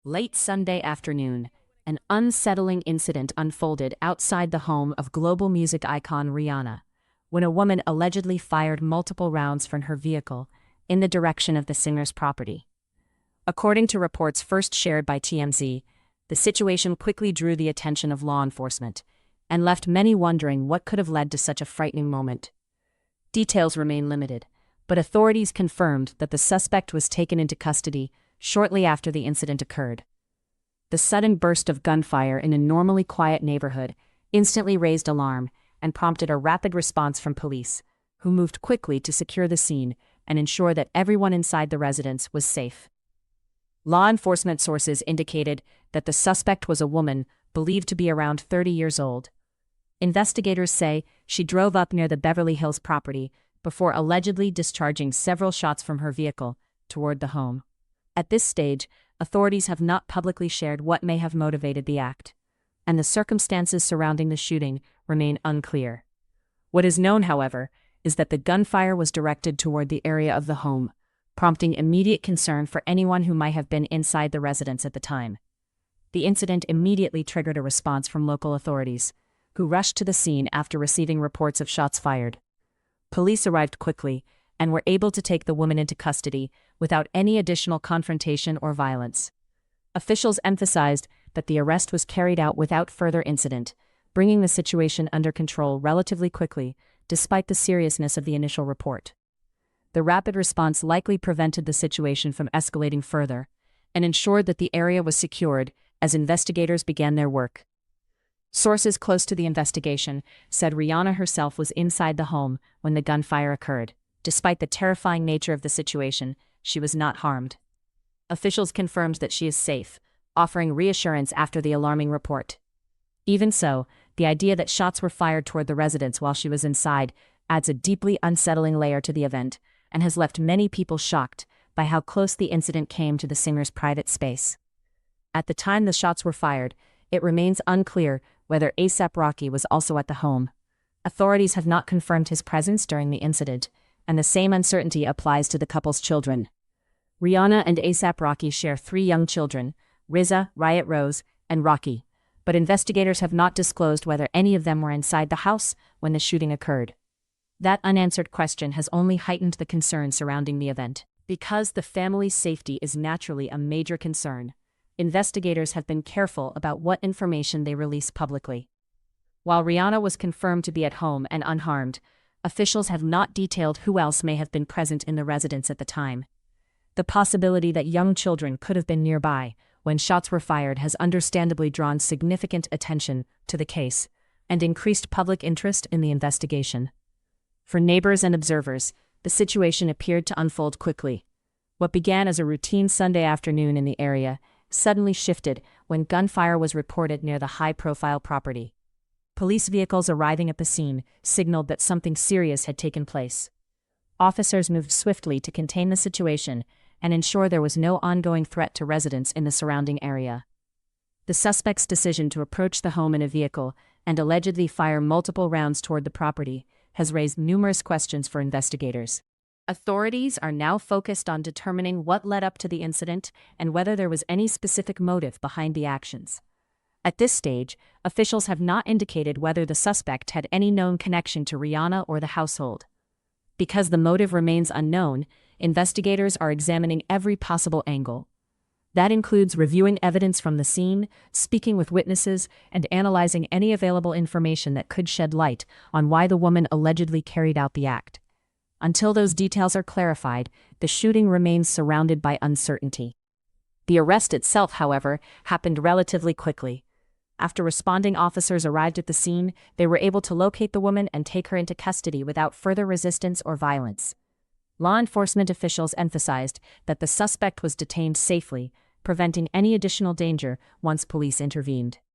Late Sunday afternoon, an unsettling incident unfolded outside the home of global music icon Rihanna, when a woman allegedly fired multiple rounds from her vehicle in the direction of the singer's property. According to reports first shared by TMZ, the situation quickly drew the attention of law enforcement and left many wondering what could have led to such a frightening moment. Details remain limited, but authorities confirmed that the suspect was taken into custody shortly after the incident occurred. The sudden burst of gunfire in a normally quiet neighborhood instantly raised alarm and prompted a rapid response from police, who moved quickly to secure the scene and ensure that everyone inside the residence was safe. Law enforcement sources indicated that the suspect was a woman believed to be around 30 years old. Investigators say she drove up near the Beverly Hills property before allegedly discharging several shots from her vehicle toward the home. At this stage, authorities have not publicly shared what may have motivated the act, and the circumstances surrounding the shooting remain unclear. What is known, however, is that the gunfire was directed toward the area of the home, prompting immediate concern for anyone who might have been inside the residence at the time. The incident immediately triggered a response from local authorities, who rushed to the scene after receiving reports of shots fired. Police arrived quickly and were able to take the woman into custody without any additional confrontation or violence. Officials emphasized that the arrest was carried out without further incident, bringing the situation under control relatively quickly, despite the seriousness of the initial report. The rapid response likely prevented the situation from escalating further and ensured that the area was secured as investigators began their work. Sources close to the investigation said Rihanna herself was inside the home when the gunfire occurred. Despite the terrifying nature of the situation, she was not harmed. Officials confirmed that she is safe, offering reassurance after the alarming report. Even so, the idea that shots were fired toward the residence while she was inside adds a deeply unsettling layer to the event and has left many people shocked by how close the incident came to the singer's private space. At the time the shots were fired, it remains unclear whether A$AP Rocky was also at the home. Authorities have not confirmed his presence during the incident, and the same uncertainty applies to the couple's children. Rihanna and A$AP Rocky share 3 young children, Rizza, Riot Rose, and Rocky, but investigators have not disclosed whether any of them were inside the house when the shooting occurred. That unanswered question has only heightened the concern surrounding the event. Because the family's safety is naturally a major concern, investigators have been careful about what information they release publicly. While Rihanna was confirmed to be at home and unharmed, officials have not detailed who else may have been present in the residence at the time. The possibility that young children could have been nearby when shots were fired has understandably drawn significant attention to the case and increased public interest in the investigation. For neighbors and observers, the situation appeared to unfold quickly. What began as a routine Sunday afternoon in the area suddenly shifted when gunfire was reported near the high-profile property. Police vehicles arriving at the scene signaled that something serious had taken place. Officers moved swiftly to contain the situation and ensure there was no ongoing threat to residents in the surrounding area. The suspect's decision to approach the home in a vehicle and allegedly fire multiple rounds toward the property has raised numerous questions for investigators. Authorities are now focused on determining what led up to the incident and whether there was any specific motive behind the actions. At this stage, officials have not indicated whether the suspect had any known connection to Rihanna or the household. Because the motive remains unknown, investigators are examining every possible angle. That includes reviewing evidence from the scene, speaking with witnesses, and analyzing any available information that could shed light on why the woman allegedly carried out the act. Until those details are clarified, the shooting remains surrounded by uncertainty. The arrest itself, however, happened relatively quickly. After responding officers arrived at the scene, they were able to locate the woman and take her into custody without further resistance or violence. Law enforcement officials emphasized that the suspect was detained safely, preventing any additional danger once police intervened.